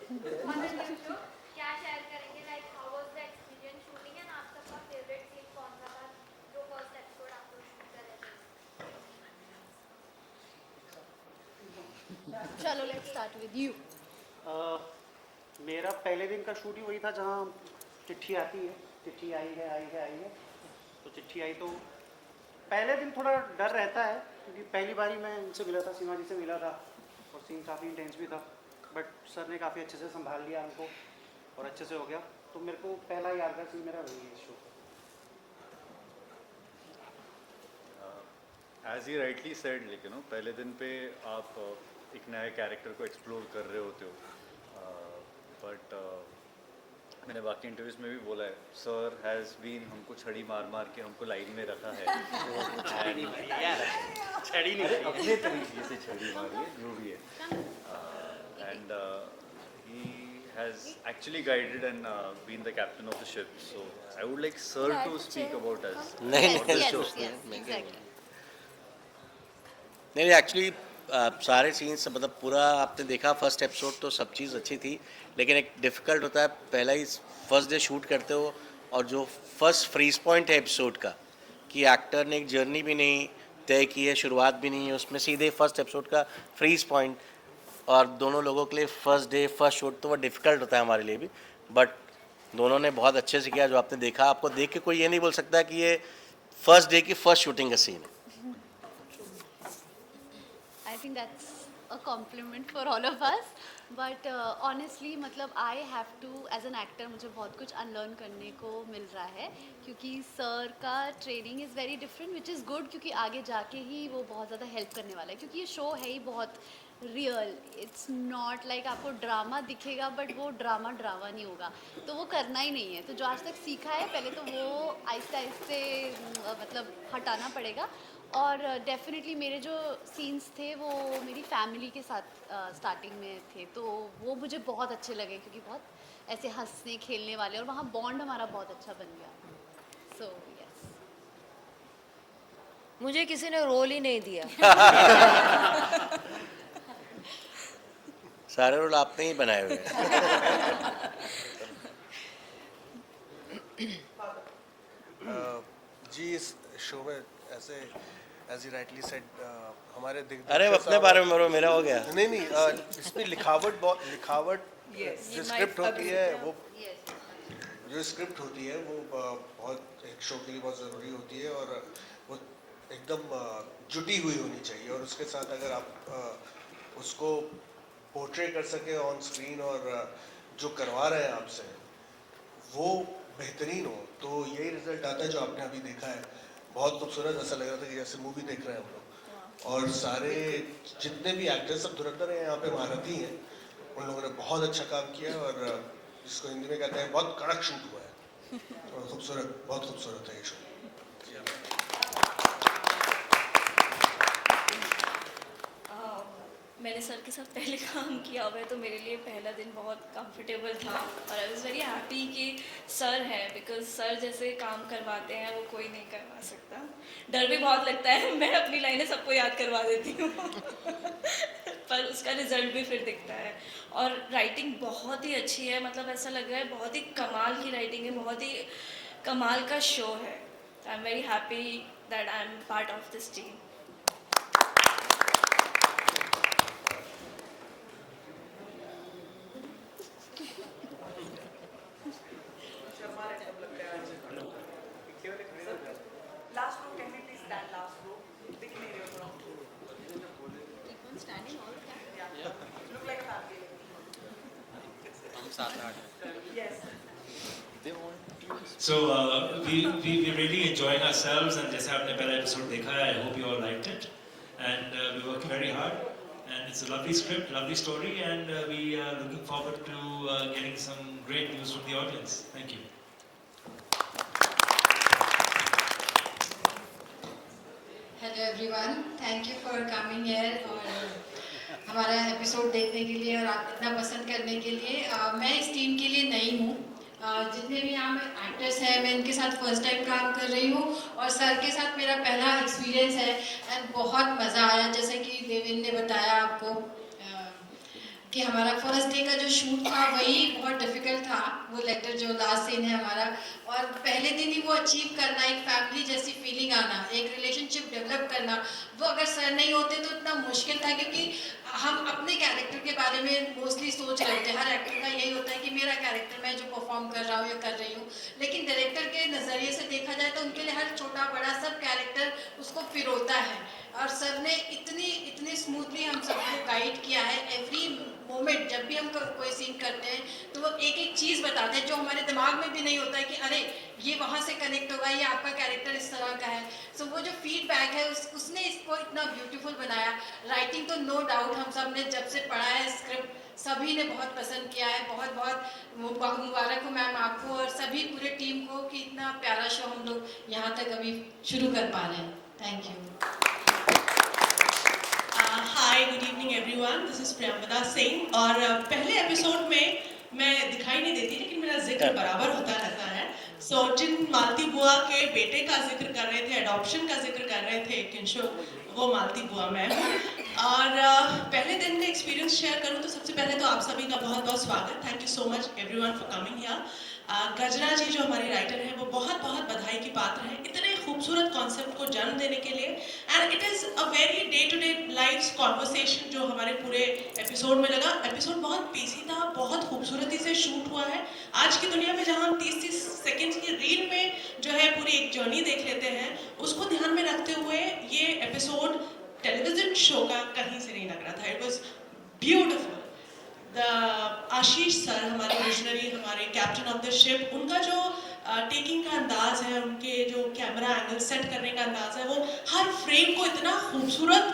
On the new show, क्या share करेंगे? Like how was the experience shooting and आप सबका favorite scene कौन सा था जो first episode आप लोग shoot कर रहे थे? चलो लेट्स स्टार्ट विद यू। मेरा पहले दिन का शूट ही वही था जहाँ चिट्ठी आती है, चिट्ठी आई है आई है आई है। तो चिट्ठी आई तो पहले दिन थोड़ा डर रहता है क्योंकि पहली बार ही मैं इनसे मिला था, सीमा जी से मिला था और सीन काफ़ी इंटेंस भी था, बट सर ने काफ़ी अच्छे से संभाल लिया हमको और अच्छे से हो गया। तो मेरे को पहला यादगार सीन मेरा वही है इस शो का। एज ही राइटली सेड, लेकिन पहले दिन पे आप एक नए कैरेक्टर को एक्सप्लोर कर रहे होते हो, बट मैंने बाकी इंटरव्यूज में भी बोला है, सर हैज़ बीन हमको छड़ी मार मार के हमको लाइन में रखा है। छड़ी नहीं यार, छड़ी नहीं, अपने तरीके से छड़ी मारी है जो भी है, and he has actually guided and been the captain of the ship. So I would like sir to speak about us. नहीं about the नहीं show. नहीं एक्चुअली सारे सीन्स मतलब पूरा आपने देखा फर्स्ट एपिसोड तो सब चीज़ अच्छी थी, लेकिन एक डिफ़िकल्ट होता है पहला ही फर्स्ट डे शूट करते हो और जो फर्स्ट फ्रीज पॉइंट है एपिसोड का कि एक्टर ने एक जर्नी भी नहीं तय की है, शुरुआत भी नहीं है, उसमें सीधे फर्स्ट एपिसोड का फ्रीज पॉइंट और दोनों लोगों के लिए फर्स्ट डे फर्स्ट शूट तो वो डिफ़िकल्ट होता है हमारे लिए भी, बट दोनों ने बहुत अच्छे से किया। जो आपने देखा, आपको देख के कोई ये नहीं बोल सकता कि ये फर्स्ट डे की फर्स्ट शूटिंग का सीन है। I think that's a compliment for all of us. But honestly मतलब I have to as an actor मुझे बहुत कुछ unlearn करने को मिल रहा है क्योंकि सर का training is very different which is good, क्योंकि आगे जाके ही वो बहुत ज़्यादा हेल्प करने वाला है, क्योंकि ये शो है ही बहुत रियल। इट्स नॉट लाइक आपको ड्रामा दिखेगा बट वो ड्रामा नहीं होगा, तो वो करना ही नहीं है। तो जो आज तक सीखा है पहले तो वो आहिस्ते आहिस्ते मतलब हटाना पड़ेगा। और डेफिनेटली मेरे जो सीन्स थे वो मेरी फैमिली के साथ स्टार्टिंग में थे, तो वो मुझे बहुत अच्छे लगे क्योंकि बहुत ऐसे हंसने खेलने वाले, और वहाँ बॉन्ड हमारा बहुत अच्छा बन गया। सो यस, मुझे किसी ने रोल ही नहीं दिया। सारे रोल आपने ही बनाए हुए हैं। जी इस शो में ऐसे एज ही राइटली सेड हमारे अरे अपने बारे में बोलो, मेरा हो गया। नहीं इसमें लिखावट जो स्क्रिप्ट होती है वो बहुत एक शो के लिए बहुत ज़रूरी होती है और वो एकदम जुटी हुई होनी चाहिए, और उसके साथ अगर आप उसको पोर्ट्रे कर सके ऑन स्क्रीन और जो करवा रहे हैं आपसे वो बेहतरीन हो, तो यही रिजल्ट आता है जो आपने अभी देखा है। बहुत खूबसूरत, ऐसा लग रहा था कि जैसे मूवी देख रहे हैं हम लोग, और सारे जितने भी एक्टर्स सब धुरंधर हैं, यहाँ पे महारथी हैं, उन लोगों ने बहुत अच्छा काम किया और जिसको हिंदी में कहते हैं बहुत कड़क शूट हुआ है और खूबसूरत, बहुत खूबसूरत है ये शो। मैंने सर के साथ पहले काम किया हुआ है तो मेरे लिए पहला दिन बहुत कंफर्टेबल था और आई वाज वेरी हैप्पी कि सर है, बिकॉज सर जैसे काम करवाते हैं वो कोई नहीं करवा सकता। डर भी बहुत लगता है, मैं अपनी लाइनें सबको याद करवा देती हूँ पर उसका रिजल्ट भी फिर दिखता है। और राइटिंग बहुत ही अच्छी है, मतलब ऐसा लग रहा है बहुत ही कमाल की राइटिंग है, बहुत ही कमाल का शो है। I am very happy that I am part of this team. So we really enjoying ourselves, and जैसे आपने पहला एपिसोड देखा है, I hope you all liked it, and we worked very hard, and it's a lovely script, lovely story, and we are looking forward to getting some great news from the audience. Thank you. Hello everyone, thank you for coming here और हमारा episode देखने के लिए और आप इतना पसंद करने के लिए। मैं इस टीम के लिए नई हूँ, जितने भी यहाँ एक्टर्स हैं मैं इनके साथ फर्स्ट टाइम काम कर रही हूँ और सर के साथ मेरा पहला एक्सपीरियंस है एंड बहुत मज़ा आया। जैसे कि देवेंद्र ने बताया आपको, कि हमारा फर्स्ट डे का जो शूट था वही बहुत डिफिकल्ट था, वो लेटर जो लास्ट सीन है हमारा, और पहले दिन ही वो अचीव करना, एक फैमिली जैसी फीलिंग आना, एक रिलेशनशिप डेवलप करना, वो अगर सर नहीं होते तो इतना मुश्किल था, क्योंकि हम अपने कैरेक्टर के बारे में मोस्टली सोच रहे थे, हर एक्टर का यही होता है कि मेरा कैरेक्टर मैं जो परफॉर्म कर रहा हूँ या कर रही हूँ, लेकिन डायरेक्टर के नज़रिए से देखा जाए तो उनके लिए हर छोटा बड़ा सब कैरेक्टर उसको पिरोता है, और सर ने इतनी स्मूथली हम सबको गाइड किया है। एवरी मोमेंट जब भी हम कोई सीन करते हैं तो वो एक एक चीज़ बताते हैं जो हमारे दिमाग में भी नहीं होता है कि अरे ये वहाँ से कनेक्ट होगा, ये आपका कैरेक्टर इस तरह का है। सो वो जो फीडबैक है उसने इसको इतना ब्यूटीफुल बनाया। राइटिंग तो नो डाउट हम सब ने जब से पढ़ा है स्क्रिप्ट सभी ने बहुत पसंद किया है। बहुत बहुत मुबारक हो मैम आपको और सभी पूरे टीम को कि इतना प्यारा शो हम लोग यहाँ तक अभी शुरू कर पा रहे हैं। Thank you. Hi, good evening everyone, this is Priyamvada Singh. और पहले एपिसोड में मैं दिखाई नहीं देती लेकिन मेरा जिक्र बराबर होता रहता है। सो जिन मालती बुआ के बेटे का जिक्र कर रहे थे, एडॉप्शन का जिक्र कर रहे थे किंशो, वो मालती बुआ मैं हूँ। और पहले दिन का एक्सपीरियंस शेयर करूँ तो सबसे पहले तो आप सभी का बहुत बहुत स्वागत। Thank you so much everyone for coming here. Gajna ji जो हमारी राइटर हैं वो बहुत बहुत बधाई की पात्र हैं इतने खूबसूरत कॉन्सेप्ट को जन्म देने के लिए। And it is a very day to day life conversation जो हमारे पूरे एपिसोड में लगा। एपिसोड बहुत पीसी था, बहुत खूबसूरती से शूट हुआ है। आज की दुनिया में जहाँ हम 30-30 सेकेंड्स की रील में जो है पूरी एक जर्नी देख लेते हैं, उसको ध्यान में रखते हुए ये एपिसोड टेलीविजन शो का कहीं से नहीं लग रहा था। It was beautiful. Ashish sir हमारे विजनरी, हमारे कैप्टन ऑफ द शिप, उनका जो टेकिंग का अंदाज है, उनके जो कैमरा एंगल सेट करने का अंदाज है, वो हर फ्रेम को इतना खूबसूरत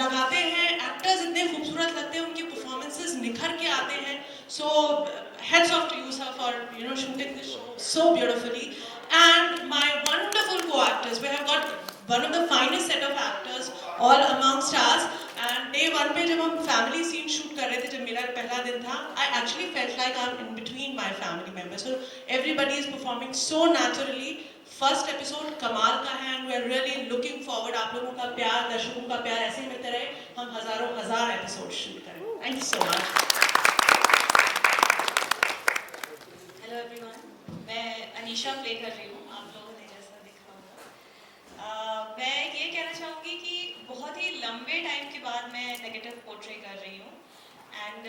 लगाते हैं। एक्टर्स इतने खूबसूरत लगते हैं, उनकी परफॉर्मेंसेस निखर के आते हैं। So hats off to you sir for shooting this show so beautifully. And my wonderful co-actors, we have got one of the finest set of actors all amongst us. And day one पे जब हम family scene shoot कर रहे थे, जब मेरा पहला दिन था, I actually felt like I'm in between my family members. So everybody is performing so naturally. First episode कमाल का है and we are really looking forward. आप लोगों का प्यार, दर्शकों का प्यार ऐसे ही मिलते रहे, हम हजार episodes shoot करें. Thank you so much. Hello everyone, मैं अनीशा प्ले कर रही हूँ, आप लोगों ने जैसा देखा होगा। मैं ये कहना चाहूँगी कि बहुत ही लंबे टाइम के बाद मैं नेगेटिव पोर्ट्रे कर रही हूँ। एंड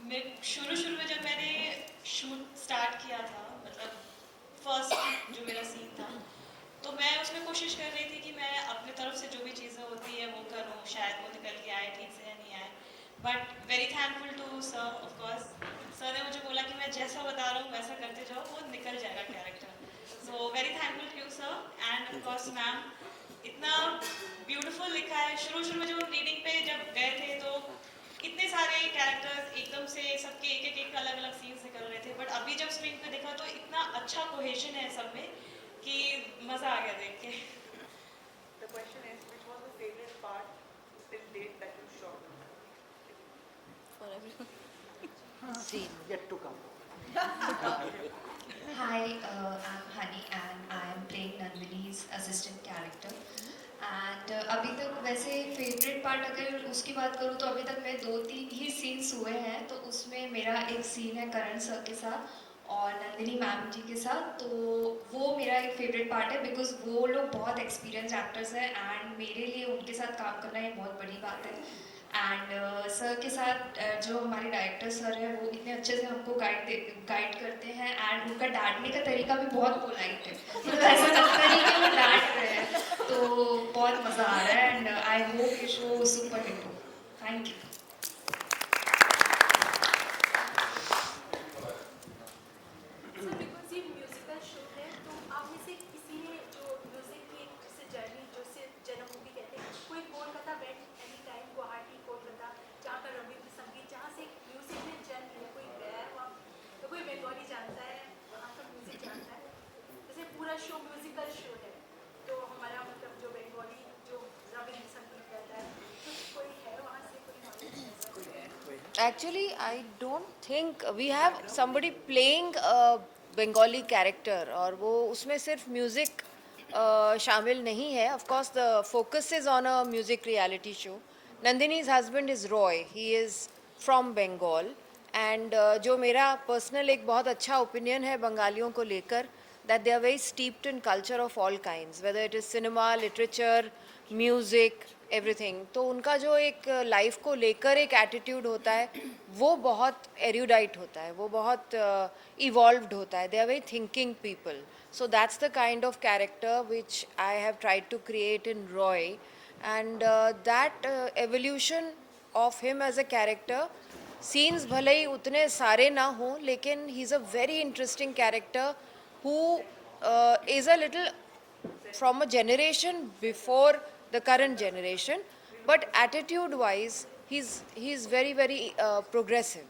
मैं शुरू में जब मैंने शूट स्टार्ट किया था, मतलब फर्स्ट जो मेरा सीन था, तो मैं उसमें कोशिश कर रही थी कि मैं अपने तरफ से जो भी चीज़ें होती है वो करूँ, शायद वो निकल के आए ठीक से या नहीं आए। But very thankful to sir, of course sir ने मुझे बोला कि मैं जैसा बता रहा हूँ वैसा करते जाओ, वो निकल जाएगा character. So very thankful to you sir and of course ma'am, इतना ब्यूटीफुल लिखा है। शुरू में जब हम रीडिंग पे जब गए थे तो इतने सारे कैरेक्टर्स एकदम से सबके एक अलग अलग सीन्स निकल रहे थे, बट अभी जब स्क्रीन पे देखा तो इतना अच्छा कोहेशन है सब में कि मज़ा आ गया देख के। The question is, which was the favorite part till date that you shot? For everyone. Yet to come. Hi, I'm Honey and I am playing Nandini's assistant character. And अभी तक वैसे फेवरेट पार्ट अगर उसकी बात करूँ तो अभी तक मैं 2-3 ही सीन्स हुए हैं। तो उसमें मेरा एक सीन है करण सर के साथ और नंदिनी मैम जी के साथ, तो वो मेरा एक फेवरेट पार्ट है बिकॉज वो लोग बहुत एक्सपीरियंस एक्टर्स हैं एंड मेरे लिए उनके साथ काम करना एक बहुत बड़ी बात है। एंड सर के साथ जो हमारे डायरेक्टर सर हैं वो इतने अच्छे से हमको गाइड करते हैं एंड उनका डांटने का तरीका भी बहुत पोलाइट है, मतलब ऐसा लगता नहीं कि वो डांट रहे हैं, तो बहुत मज़ा आ रहा है एंड आई होप ये शो सुपर हिट हो। Thank you. Show musical show है, तो हमारा मतलब जो बंगाली जो रविंद्र संगीत करता है, तो कोई है वहाँ से कोई knowledge? Actually, I don't think we have somebody playing a Bengali character और वो उसमें सिर्फ म्यूज़िक शामिल नहीं है. Of course, the focus is on a music reality show. Nandini's husband is Roy. He is from Bengal. And जो मेरा personal एक बहुत अच्छा ओपिनियन है बंगालियों को लेकर, that they are very steeped in culture of all kinds, whether it is cinema, literature, music, everything. तो उनका जो एक लाइफ को लेकर एक एटीट्यूड होता है वो बहुत एरुडाइट होता है, वो बहुत इवॉल्व्ड होता है. They are very thinking people. So that's the kind of character which I have tried to create in Roy. And that evolution of him as a character, scenes भले ही उतने सारे ना हों, लेकिन he's a very interesting character who is a little from a generation before the current generation, but attitude wise he's very very progressive.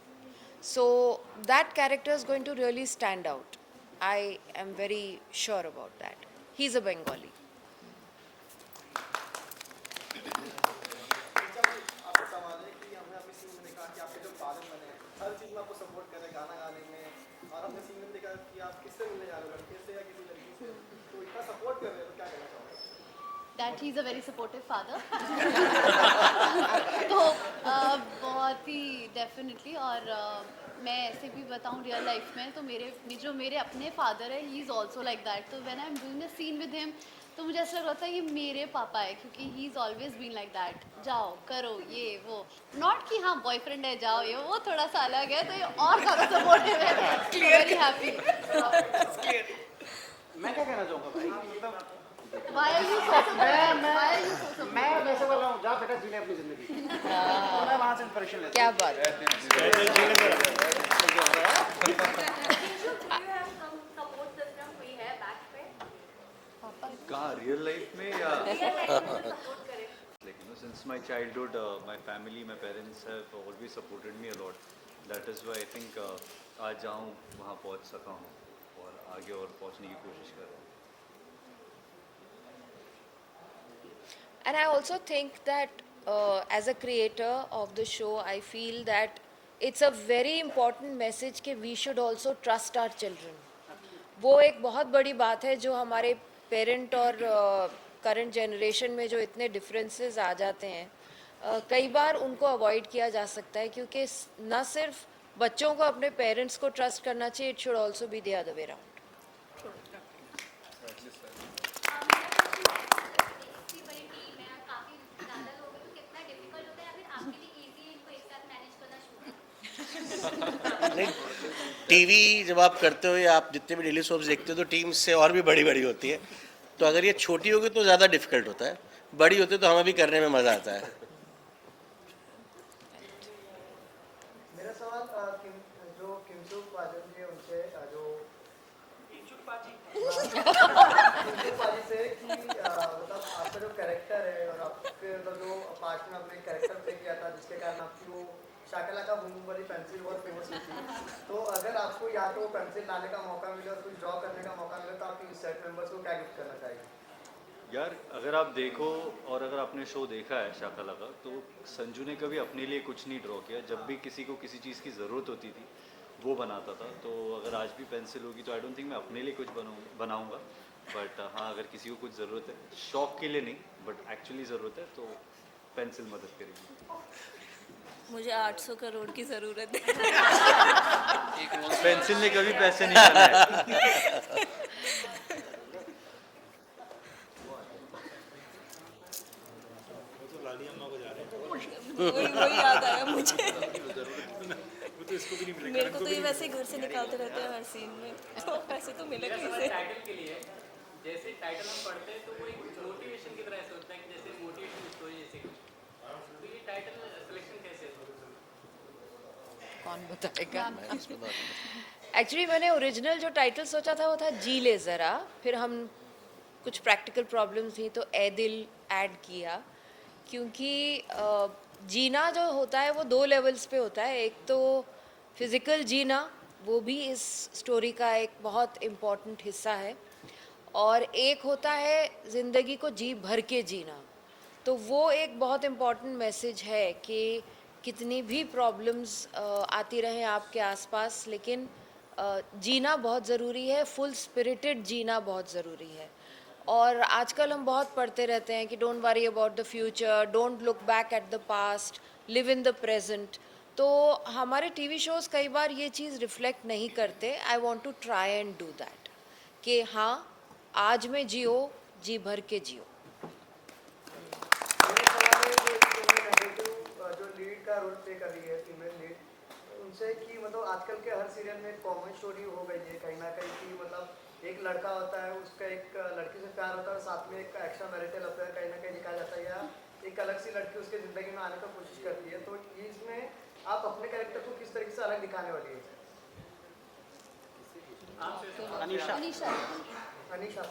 So that character is going to really stand out. I am very sure about that. He's a Bengali. That he's a very supportive father. तो बहुत ही definitely. और मैं ऐसे भी बताऊँ real life में तो जो मेरे अपने फादर है, he is also like that. तो when I am doing a scene with him तो मुझे ऐसा लग रहा था ये मेरे पापा है, क्योंकि he is always been like that. जाओ करो ये वो, नॉट कि हाँ बॉयफ्रेंड है जाओ ये वो थोड़ा सा अलग है. तो ये और ज़्यादा सपोर्टिव है. Very happy. मैं क्या कहना चाहूँगा भाई, मतलब Why are you so supportive? Why are you so supportive? मैं वैसे बोल रहा हूँ, जा बेटा जी ले अपनी जिंदगी. तो मैं वहाँ से इंस्पिरेशन लेता क्या बात है. कहाँ रियल लाइफ में या like since my childhood my family, my parents have always supported me a lot. That is why I think आज जाऊँ वहाँ पहुँच सका हूँ और आगे और पहुँचने की कोशिश कर रहा हूँ. And I also think that as a creator of the show, I feel that it's a very important message कि we should also trust our children. वो एक बहुत बड़ी बात है जो हमारे पेरेंट और करंट जनरेशन में जो इतने डिफरेंसेस आ जाते हैं, कई बार उनको अवॉइड किया जा सकता है, क्योंकि न सिर्फ बच्चों को अपने पेरेंट्स को ट्रस्ट करना चाहिए, it should also be the other way around. नहीं, टीवी जब आप करते हो या आप जितने भी डेली सोप्स देखते हो तो टीम से और भी बड़ी बड़ी होती है. तो अगर ये छोटी होगी तो ज़्यादा डिफिकल्ट होता है, बड़ी होती है तो हमें भी करने में मज़ा आता है. मेरा सवाल जो किमसुक पाजी जी है उनसे, जो किमसुक पाजी से कि मतलब आपका जो कैरेक्टर है और आपके मतलब जो पार्ट में आपने कैरेक्टर प्ले किया था जिसके कारण आपकी वो शाकला का बूम वाली पेंसिल बहुत फेमस हुई थी. तो अगर आपको या तो पेंसिल लाने का मौका मिले और कुछ ड्रॉ करने का मौका मिले तो आप इन सेट मेंबर्स को क्या गिफ्ट करना चाहेंगे? यार अगर आप देखो और अगर आपने शो देखा है शाकला का, तो संजू ने कभी अपने लिए कुछ नहीं ड्रॉ किया. जब भी किसी को किसी चीज़ की ज़रूरत होती थी वो बनाता था. तो अगर आज भी पेंसिल होगी तो आई डोंट थिंक मैं अपने लिए कुछ बनाऊँगा. बट हाँ, अगर किसी को कुछ ज़रूरत है, शौक के लिए नहीं बट एक्चुअली ज़रूरत है, तो पेंसिल मदद करेगी. मुझे 800 करोड़ की ज़रूरत है. पेंसिल ने कभी पैसे नहीं बनाए. वही याद आया मुझे. मेरे को तो ये वैसे घर से निकालते रहते हैं हर सीन में, तो पैसे तो मिलेगा इसे. टाइटल के लिए जैसे टाइटल हम पढ़ते हैं तो वो एक मोटिवेशन की तरह ऐसा होता है कि जैसे मोटिवेशन स्टोरी जैसे कुछ. तो ये टाइटल सिलेक्शन कैसे होता है? कौन बताएगा? एक्चुअली मैंने ओरिजिनल जो टाइटल सोचा था वो था जी ले ज़रा. फिर हम कुछ प्रैक्टिकल प्रॉब्लम्स थी तो ए दिल ऐड किया, क्योंकि जीना जो होता है वो 2 लेवल्स पे होता है. एक तो फिज़िकल जीना, वो भी इस स्टोरी का एक बहुत इम्पॉर्टेंट हिस्सा है, और एक होता है ज़िंदगी को जी भर के जीना. तो वो एक बहुत इम्पॉर्टेंट मैसेज है कि कितनी भी प्रॉब्लम्स आती रहें आपके आसपास, लेकिन जीना बहुत ज़रूरी है, फुल स्पिरिटेड जीना बहुत ज़रूरी है. और आजकल हम बहुत पढ़ते रहते हैं कि don't worry about the future, don't look back at the past, live in the present. तो हमारे टीवी शोज़ कई बार ये चीज़ रिफ्लेक्ट नहीं करते। I want to try and do that कि हाँ, आज में जियो, जी भर के जियो। मेरा सवाल है कि तुम्हें नेगेटिव जो लीड का रोल प्ले कर रही है फीमेल लीड, उनसे कि मतलब आजकल के हर सीरियल में कॉमन स्टोरी हो गई है कहीं ना कहीं कि मतलब एक लड़का होता है, उसका एक लड़की से प्यार होता है और साथ में एक एक्स्ट्रा मैरिटल अफेयर कहीं ना कहीं दिखाया जाता है, या एक अलग सी लड़की उसके ज़िंदगी में आने का कोशिश करती है। तो इसमें आप अपने कैरेक्टर को किस तरीके से अलग दिखाने वाली है? अनीशा। अनीशा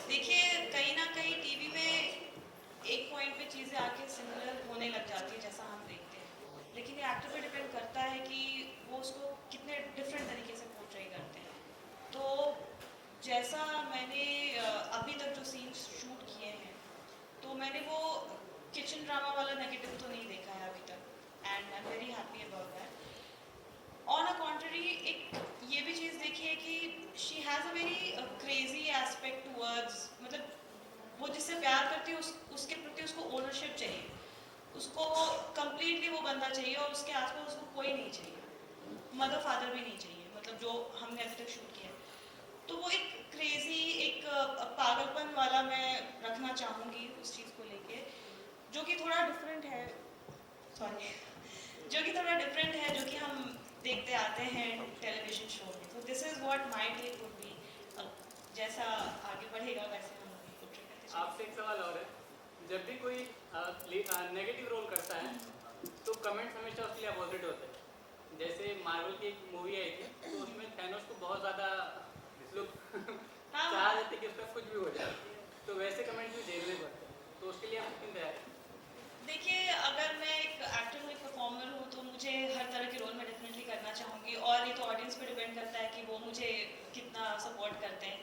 देखिए, कहीं ना कहीं टीवी में एक पॉइंट पे चीज़ें आके सिमिलर होने लग जाती है जैसा हम देखते हैं, लेकिन ये एक्टर पे डिपेंड करता है कि वो उसको कितने डिफरेंट तरीके से पोर्ट्रे करते हैं। तो जैसा मैंने अभी तक जो सीन्स शूट किए हैं, तो मैंने वो किचन ड्रामा वाला नेगेटिव तो नहीं देखा है अभी तक, and I am very happy about that. On a contrary, एक ये भी चीज़ देखी है कि she has a very crazy aspect towards, मतलब वो जिससे प्यार करती है उसके प्रति उसको ओनरशिप चाहिए, उसको कंप्लीटली वो बंदा चाहिए और उसके आसपास उसको कोई नहीं चाहिए, मदर फादर भी नहीं चाहिए, मतलब जो हमने अभी तक शूट किया है। तो वो एक क्रेजी, एक पागलपन वाला मैं रखना चाहूँगी उस चीज़ को लेके, जो कि थोड़ा डिफरेंट है, सॉरी, जो कि थोड़ा डिफरेंट है, जो कि हम देखते आते हैं टेलीविजन शो में। तो this is what my take would be. जैसा आगे बढ़ेगा वैसे हम पोर्ट्रे करते चलेंगे। आपसे एक सवाल और है, जब भी कोई नेगेटिव रोल करता है तो कमेंट्स हमेशा उसके लिए अपोजिट होते हैं। जैसे मार्वल की एक मूवी आई थी, तो उसमें थैनोस को बहुत ज़्यादा लोग चाह देते कि उसका कुछ भी हो जाए, तो वैसे कमेंट्स भी झेलने पड़ते हैं, तो उसके लिए आप कितनी तैयार हैं? देखिए, अगर मैं एक एक्टर हूँ, एक परफॉर्मर हूँ, तो मुझे हर तरह के रोल में डेफिनेटली करना चाहूँगी, और ये तो ऑडियंस पे डिपेंड करता है कि वो मुझे कितना सपोर्ट करते हैं।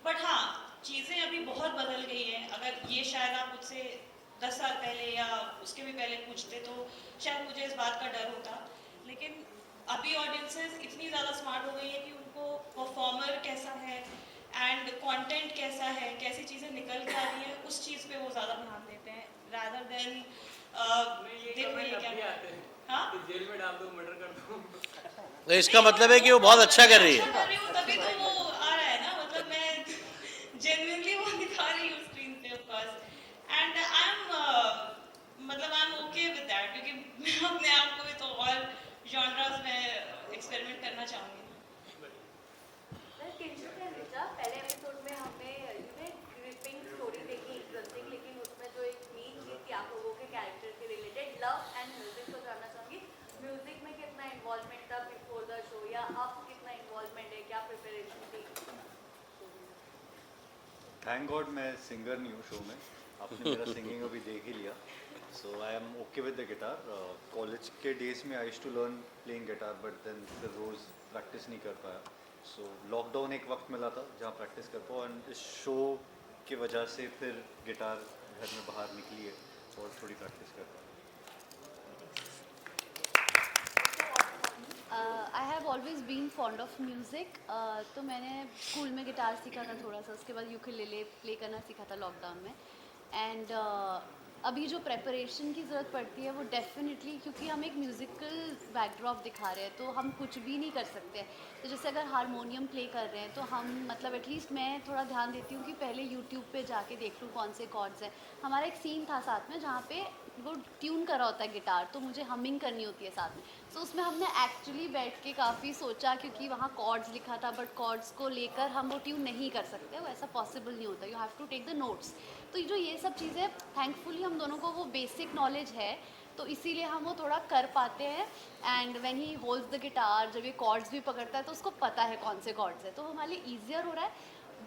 बट हाँ, चीज़ें अभी बहुत बदल गई हैं। अगर ये शायद आप मुझसे 10 साल पहले या उसके भी पहले पूछते तो शायद मुझे इस बात का डर होता, लेकिन अभी ऑडियंसेस इतनी ज़्यादा स्मार्ट हो गई है कि उनको परफॉर्मर कैसा है एंड कंटेंट कैसा है, कैसी चीज़ें निकल के आ रही हैं, उस चीज़ पे वो ज़्यादा ध्यान देते हैं rather than देखो ये क्या आते हैं, हाँ, जेल में डाल दो, मर्डर कर दो। तो इसका मतलब है कि वो बहुत अच्छा कर रही है। अच्छा कर रही हूँ तभी तो वो आ रहा है ना, मतलब मैं जेन्युइनली वो दिखा रही हूँ स्क्रीन पे of course, and I am मतलब I am okay with that, क्योंकि मैं अपने आप को भी तो और जॉनरास में एक्सपेरिमेंट करना चाहूँगी। पहले एपिसोड में हमने ग्रिपिंग स्टोरी देखी, इंटरेस्टिंग, लेकिन उसमें जो एक मेन चीज़ थी आप लोगों के कैरेक्टर के रिलेटेड लव एंड म्यूजिक को जानना चाहूँगी। म्यूजिक में कितना इन्वॉल्वमेंट था बिफोर द शो, या अब कितना इन्वॉल्वमेंट है, क्या प्रिपरेशन थी? थैंक गॉड मैं सिंगर नहीं हूँ शो में, आपने मेरा सिंगिंग अभी देख ही लिया, so I am okay with the guitar. College के डेज में I used to learn playing guitar, but then फिर रोज़ प्रैक्टिस नहीं कर पाया। सो लॉकडाउन एक वक्त मिला था जहाँ प्रैक्टिस कर पाओ, एंड इस शो की वजह से फिर गिटार घर में बाहर निकली है और थोड़ी प्रैक्टिस कर पाया। I have always been fond of music. तो मैंने स्कूल में गिटार सीखा था थोड़ा सा, उसके बाद यूकेलेले प्ले करना सीखा था लॉकडाउन में। एंड अभी जो प्रेपरेशन की ज़रूरत पड़ती है वो डेफिनेटली, क्योंकि हम एक म्यूज़िकल बैकड्रॉप दिखा रहे हैं तो हम कुछ भी नहीं कर सकते। तो जैसे अगर हारमोनियम प्ले कर रहे हैं तो हम मतलब एटलीस्ट मैं थोड़ा ध्यान देती हूँ कि पहले यूट्यूब पे जाके देख लूँ कौन से कॉर्ड्स हैं। हमारा एक सीन था साथ में जहाँ पे वो ट्यून करा होता है गिटार, तो मुझे हमिंग करनी होती है साथ में। तो उसमें हमने एक्चुअली बैठ के काफ़ी सोचा, क्योंकि वहाँ कॉर्ड्स लिखा था बट कॉर्ड्स को लेकर हम वो ट्यून नहीं कर सकते, वो ऐसा पॉसिबल नहीं होता, you have to take the notes. तो जो ये सब चीज़ें थैंकफुली हम दोनों को वो बेसिक नॉलेज है, तो इसीलिए हम वो थोड़ा कर पाते हैं। And when he holds the guitar, जब ये कॉर्ड्स भी पकड़ता है तो उसको पता है कौन से कॉर्ड्स है, तो हमारे लिए ईजियर हो रहा है।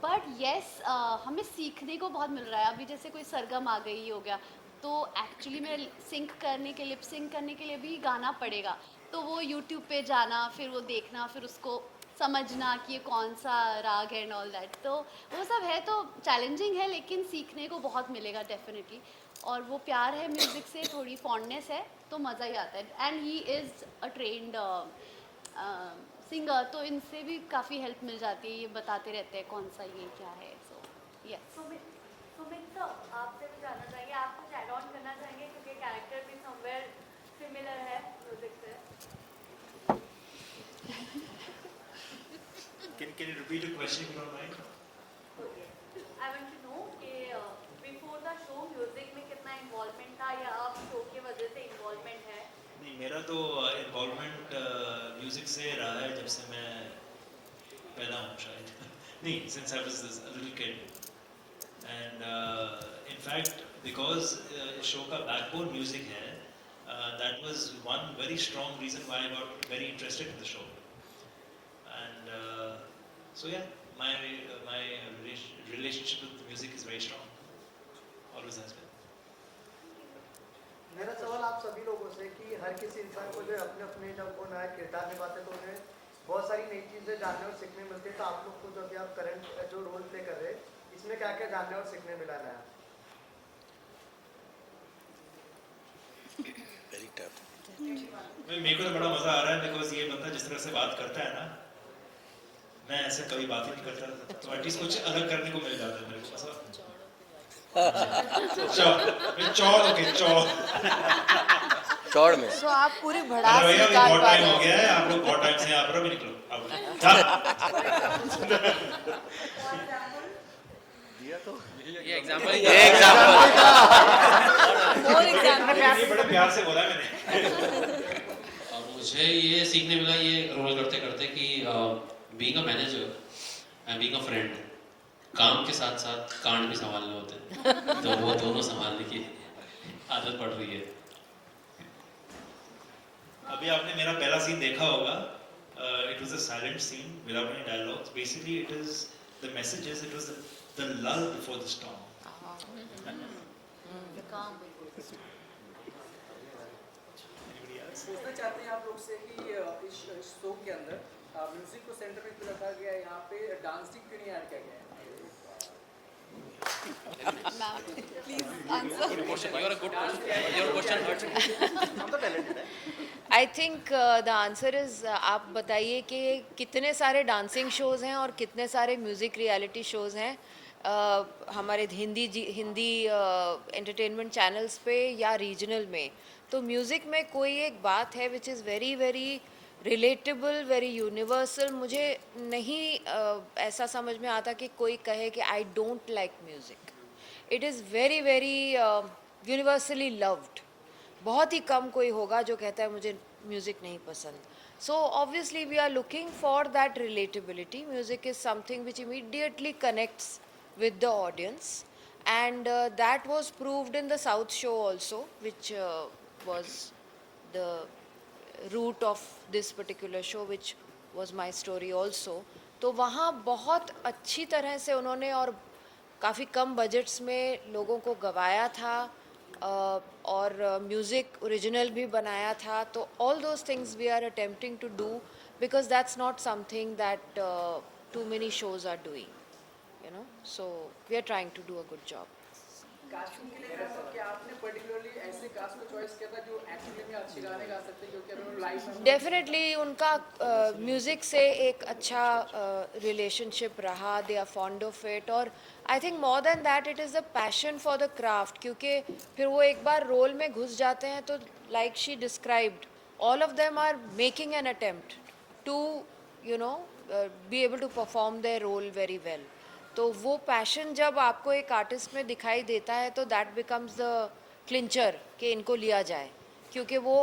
बट येस, हमें सीखने को बहुत मिल रहा है। अभी जैसे कोई सरगम आ गई हो गया, तो एक्चुअली में सिंक करने के, लिप सिंक करने के लिए भी गाना पड़ेगा, तो वो यूट्यूब पे जाना, फिर वो देखना, फिर उसको समझना कि ये कौन सा राग है एंड ऑल दैट। तो वो सब है, तो चैलेंजिंग है, लेकिन सीखने को बहुत मिलेगा डेफिनेटली। और वो प्यार है म्यूज़िक से, थोड़ी फॉन्डनेस है, तो मज़ा ही आता है। And he is a trained singer, तो इनसे भी काफ़ी हेल्प मिल जाती है, ये बताते रहते हैं कौन सा ये क्या है. So yes. सुमित सर, आपसे भी जानना चाहेंगे, आप कुछ ऐड ऑन करना चाहेंगे क्योंकि कैरेक्टर भी समवेयर सिमिलर है म्यूजिक से. Can you repeat the question if you don't mind? Okay. I want to know कि before the show म्यूजिक में कितना इन्वॉल्वमेंट था या अब शो की वजह से इन्वॉल्वमेंट है? नहीं, मेरा तो इन्वॉल्वमेंट म्यूजिक से रहा है जब से मैं पैदा हूँ शायद. नहीं, since I was a little kid. And in fact, because show का बैकबोन म्यूजिक है, that was one very strong reason why I got very interested in the show. And so yeah, my relationship with the music is very strong. Always has been. मेरा सवाल आप सभी लोगों से कि हर किसी इंसान को जो अपने अपने जब वो नया किरदार निभाते हैं तो उन्हें बहुत सारी नई चीज़ें जानने और सीखने मिलती है. तो आप लोग को जो अभी आप करंट जो रोल प्ले कर रहे हैं इसमें क्या क्या जानने और सीखने मिला नया? Very tough. मेरे को तो बड़ा मजा आ रहा है बिकॉज ये बंदा जिस तरह से बात करता है ना, मैं ऐसे कभी बात ही नहीं करता, तो एटलीस्ट कुछ अलग करने को मिल जाता है मेरे को. ऐसा चौड़ में. सो आप पूरी भड़ास भैया निकाल बहुत पा टाइम रहे हो हैं. गया है, आप लोग बहुत टाइम से यहाँ पर भी निकलो. ये एग्जाम्पल ये बड़े प्यार से बोला मैंने. और मुझे ये सीखने मिला ये रोल करते करते कि being a manager and being a friend, काम के साथ साथ कांड भी संभालने होते हैं, तो वो दोनों संभालने की आदत पड़ रही है. अभी आपने मेरा पहला सीन देखा होगा. It was a silent scene without any dialogues. Basically, it is the messages. It was the lull before the storm. Anybody else? पूछना चाहते हैं आप लोग से कि इस शो के अंदर म्यूजिक को सेंटर में क्यों रखा गया है, यहाँ पे डांसिंग क्यों नहीं ऐड किया गया है? I think the answer is आप बताइए कि कितने सारे डांसिंग शोज़ हैं और कितने सारे म्यूज़िक रियलिटी शोज़ हैं हमारे हिंदी एंटरटेनमेंट चैनल्स पे या रीजनल में. तो म्यूज़िक में कोई एक बात है which is very very relatable, very universal. मुझे नहीं ऐसा समझ में आता कि कोई कहे कि I don't like music. It is very very universally loved. बहुत ही कम कोई होगा जो कहता है मुझे म्यूज़िक नहीं पसंद. So obviously we are looking for that relatability. Music is something which immediately connects with the audience, and that was proved in the South show also, which was the root of this particular show, which was my story also. तो वहाँ बहुत अच्छी तरह से उन्होंने और काफ़ी कम budgets में लोगों को गवाया था और म्यूज़िक ओरिजिनल भी बनाया था. तो all those things we are attempting to do because that's not something that too many shows are doing. You know, so we are trying to do a good job. Casting के लिए क्या आपने particularly ऐसे cast को choice किया था जो actually में अच्छे गाने गा सकते हैं, क्योंकि अगर लाइव में डेफिनेटली उनका म्यूज़िक से एक अच्छा रिलेशनशिप रहा. They are fond of it. और I think more than that it is the passion for the craft. क्योंकि फिर वो एक बार रोल में घुस जाते हैं तो like she described, all of them are making an attempt to you know be able to perform their role very well. तो वो पैशन जब आपको एक आर्टिस्ट में दिखाई देता है तो दैट बिकम्स द क्लिंचर कि इनको लिया जाए, क्योंकि वो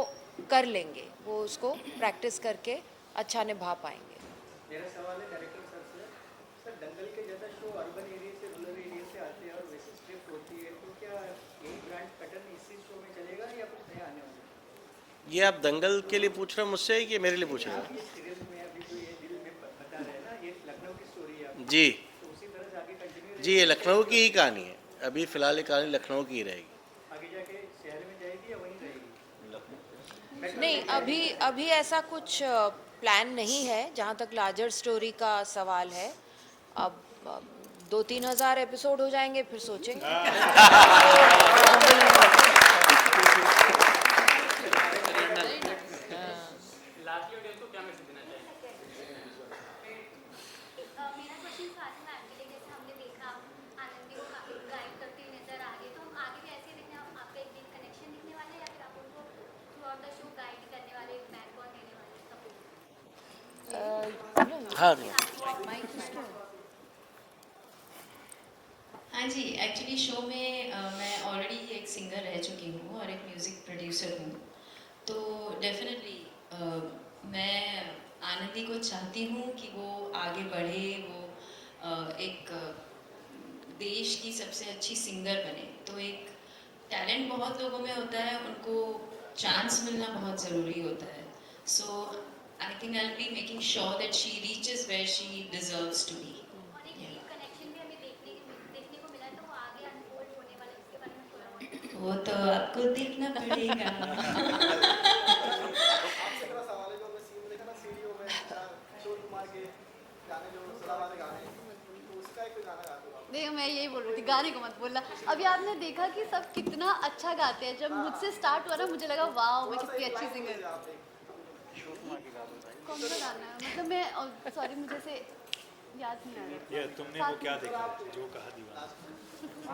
कर लेंगे, वो उसको प्रैक्टिस करके अच्छा निभा पाएंगे. मेरा सवाल है डायरेक्टर सर से. सर, दंगल के जैसा शो अर्बन एरिया से रूरल एरिया से आते हैं और वैसे स्क्रिप्ट होती है, तो क्या यही ब्रांड पैटर्न इसी शो में चलेगा या कुछ नया आने वाला है? ये आप दंगल के लिए पूछ रहे हो मुझसे कि मेरे लिए पूछ रहे हो? सीरियल में अभी जो ये दिल में बता रहे हैं ना, ये लखनऊ की स्टोरी है जी कंटिन्यू जी, ये लखनऊ की ही कहानी है. अभी फ़िलहाल ये कहानी लखनऊ की ही रहेगी. आगे जाके शहर में जाएगी या वहीं रहेगी? नहीं, अभी ऐसा कुछ प्लान नहीं है जहाँ तक लार्जर स्टोरी का सवाल है. अब 2-3 हज़ार एपिसोड हो जाएंगे फिर सोचेंगे. लास्टली ऑडियंस को क्या मैसेज देना हाँ हाँ जी, एक्चुअली शो में मैं ऑलरेडी एक सिंगर रह चुकी हूँ और एक म्यूज़िक प्रोड्यूसर हूँ, तो डेफिनेटली मैं आनंदी को चाहती हूँ कि वो आगे बढ़े, वो एक देश की सबसे अच्छी सिंगर बने। तो एक टैलेंट बहुत लोगों में होता है, उनको चांस मिलना बहुत ज़रूरी होता है। So I think I will be making sure that she reaches where she deserves to be. वो तो आपको देखना पड़ेगा। देखो मैं यही बोल रही थी, गाने को मत बोलना। अभी आपने देखा कि सब कितना अच्छा गाते हैं। जब मुझसे स्टार्ट हुआ ना, मुझे लगा वाह मैं कितनी अच्छी सिंगर। कौन सा गाना है? मतलब मैं सॉरी मुझे से याद नहीं आ रहा। ये तुमने वो क्या देखा जो कहा दीवाना?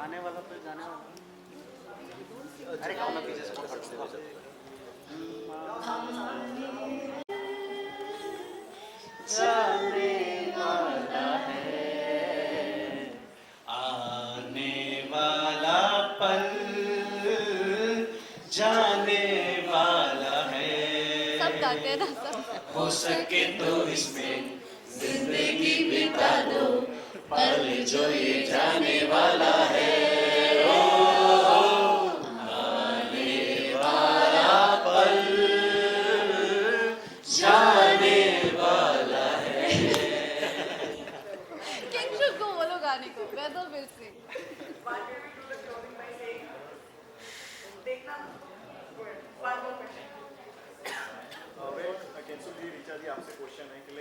आने वाला तो जाने वाला। अरे कौन ना पीछे से फट से जाने वाला है, आने वाला पल जाने वाला है। सब गाते हैं ना सब। हो सके तो इसमें जिंदगी बिता दो, पल जो ये जाने वाला है। आपसे क्वेश्चन है कि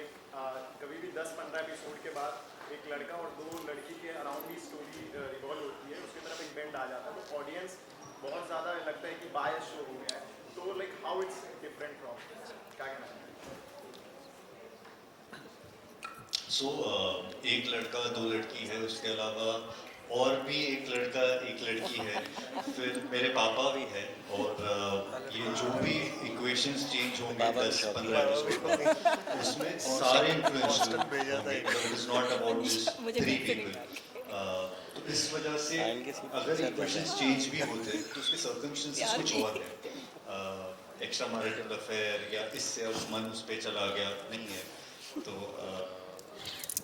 कभी भी 10-15 एपिसोड के बाद एक लड़का और 2 लड़की के अराउंड ही स्टोरी रिवॉल्व होती है, उसकी तरफ एक बेंड आ जाता है, तो ऑडियंस बहुत ज़्यादा लगता है कि बायस शो हो गया है। तो हाउ इट्स डिफरेंट फ्रॉम, क्या कहना है? एक लड़का 2 लड़की है, उसके अलावा और भी एक लड़का एक लड़की है, फिर मेरे पापा भी है, और ये जो भी इक्वेशंस चेंज होंगे 10-15 एपिसोड उसमें सारे इन्फ्लुएंशियल होंगे, it's not about just 3 people. तो इस वजह से अगर इक्वेशंस चेंज भी होते तो उसके सर्कमस्टेंसेस कुछ और है, एक्स्ट्रा मैरिटल अफेयर या इससे अब मन उस पर चला गया नहीं है, तो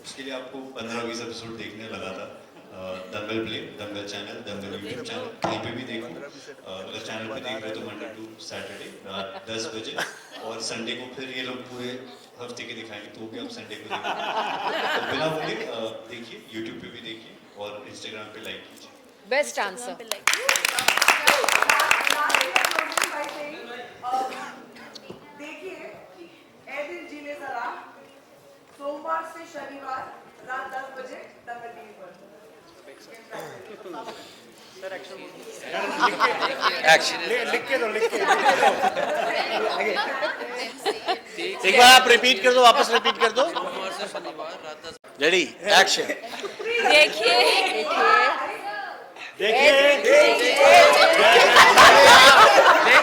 उसके लिए आपको 15-20 एपिसोड देखने लगा था। दंगल प्ले, दंगल चैनल, दंगल यूट्यूब चैनल, कहीं पे भी देखो, अगर चैनल पे देख रहे हो तो मंडे टू सैटरडे रात 10 बजे, और संडे को फिर ये लोग पूरे हफ्ते के दिखाएंगे, तो भी आप संडे को देखिए। तो बिना बोले देखिए, यूट्यूब पे भी देखिए और इंस्टाग्राम पे लाइक कीजिए। Best answer. देखिए ए दिल जीने जरा, सोमवार से शनिवार रात 10 बजे दंगल टीवी पर। सर एक्शन लिख के दो। एक एक बार आप रिपीट कर दो, वापस रिपीट कर दो। Ready, action.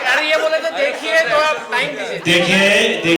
अरे ये बोले तो देखिए, तो आप टाइम दीजिए। देखिए